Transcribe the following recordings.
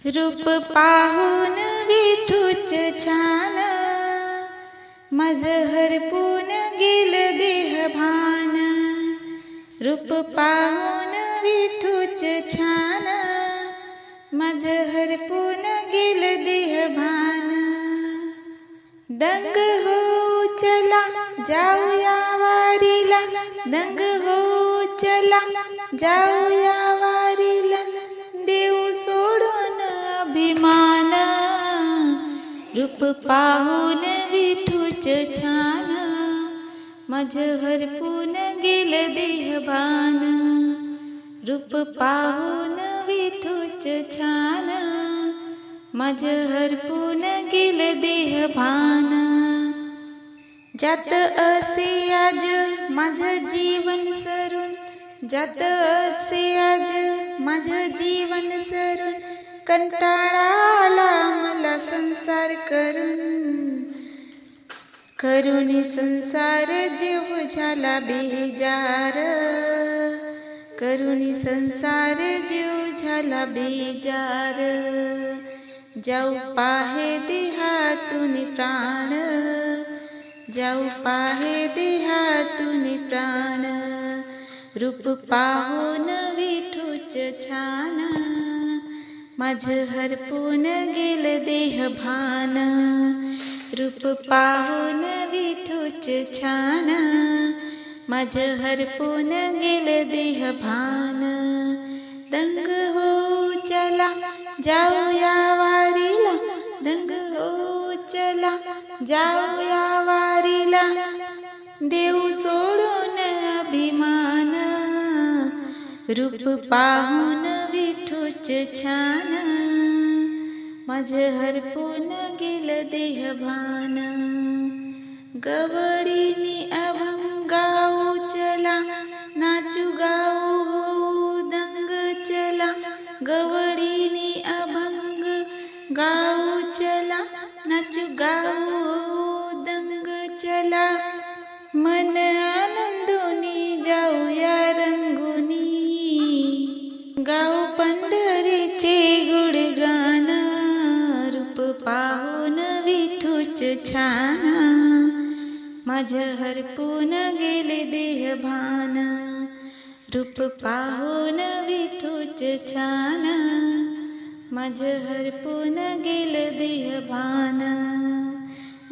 रूप पाहून विठूच छान, माझं हरपून गेलं देह भान. रूप पाहून विठूच छान, माझं हरपून गेलं देह भान. दंग हो चला जाऊया वारीला, दंग हो चला जाऊया वारीला, देऊ सोडून अभिमान. रूप पाहून विठूच छान, माझं हरपून गेलं देह भान. रूप पाहून विठूच छान, माझं हरपून गेलं देह भान. जात असे आज माझं जीवन सरून, जात असे आज माझं जीवन सरून, कंटाळा आला मला संसार करून. करुणी संसार जीव झाला बेजार, करुणी संसार जीव झाला बेजार. जाऊ पाहे देहातून प्राण, जाऊ पाहे देहातून प्राण. रूप पाहून विठूच छान, माझं हरपून गेलं देह भान. रूप पाहून विठूच छान, माझं हरपून गेलं देह भान. दंग हो चला जाऊया वारीला, दंग हो चला जाऊया वारीला, देऊ सोडून अभिमान. रूप पाहून विठूच छान, माझं हरपून गेलं देह भान. गवळीनी अभंग गाऊ चला, नाचू गाऊ हो दंग चला. गवळीनी अभंग गाऊ चला, नाचू गाऊ हो दंग चला. मन आनंदोनी जाऊया रंगुनी, गाऊ पंढरीचे गुणगान. रूप पाहून विठूच छान, माझं हरपून गेले देह भान. रूप पाहून विठूच छान, माझं हरपून गेलं देह भान.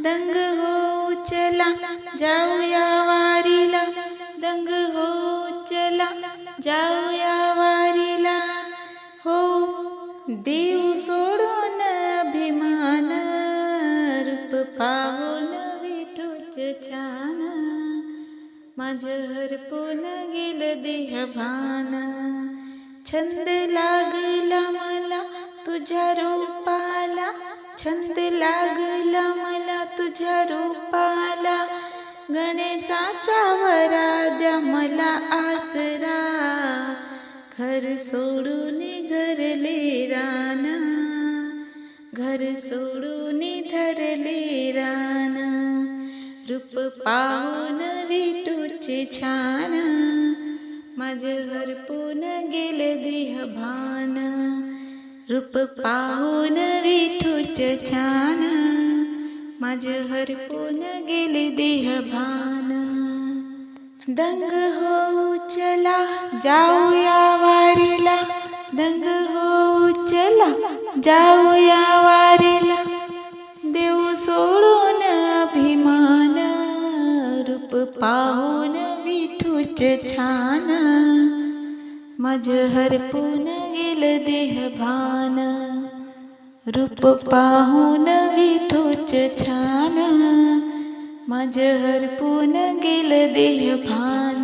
दंग हो चला जाऊया वारीला, दंग हो चला जाऊया वारीला, हो देऊ सोडून अभिमान. रूप पाहून विठूच छान, माझं हरपून गेलं देह भान. छंद लागला मला तुझ्या रूपाला, छंद लागला मला तुझ्या रूपाला. गणेशाच्या वराद्या मला आसरा, घर सोडून घरले रान, घर सोडून धरले रान. रूप पाहून विठूच छान, माझं हरपून गेलं देह भान. रूप पाहून विठूच छान, माझं हरपून गेले देह भान. दंग हो चला जाऊया वारीला, दंग हो चला जाऊया वारीला, देऊ सोडून अभिमान. रूप पाहून विठूच छान, माझं हरपून गेलं देह भान. रूप पाहून विठूच छान, माझं हरपून गेलं देह भान.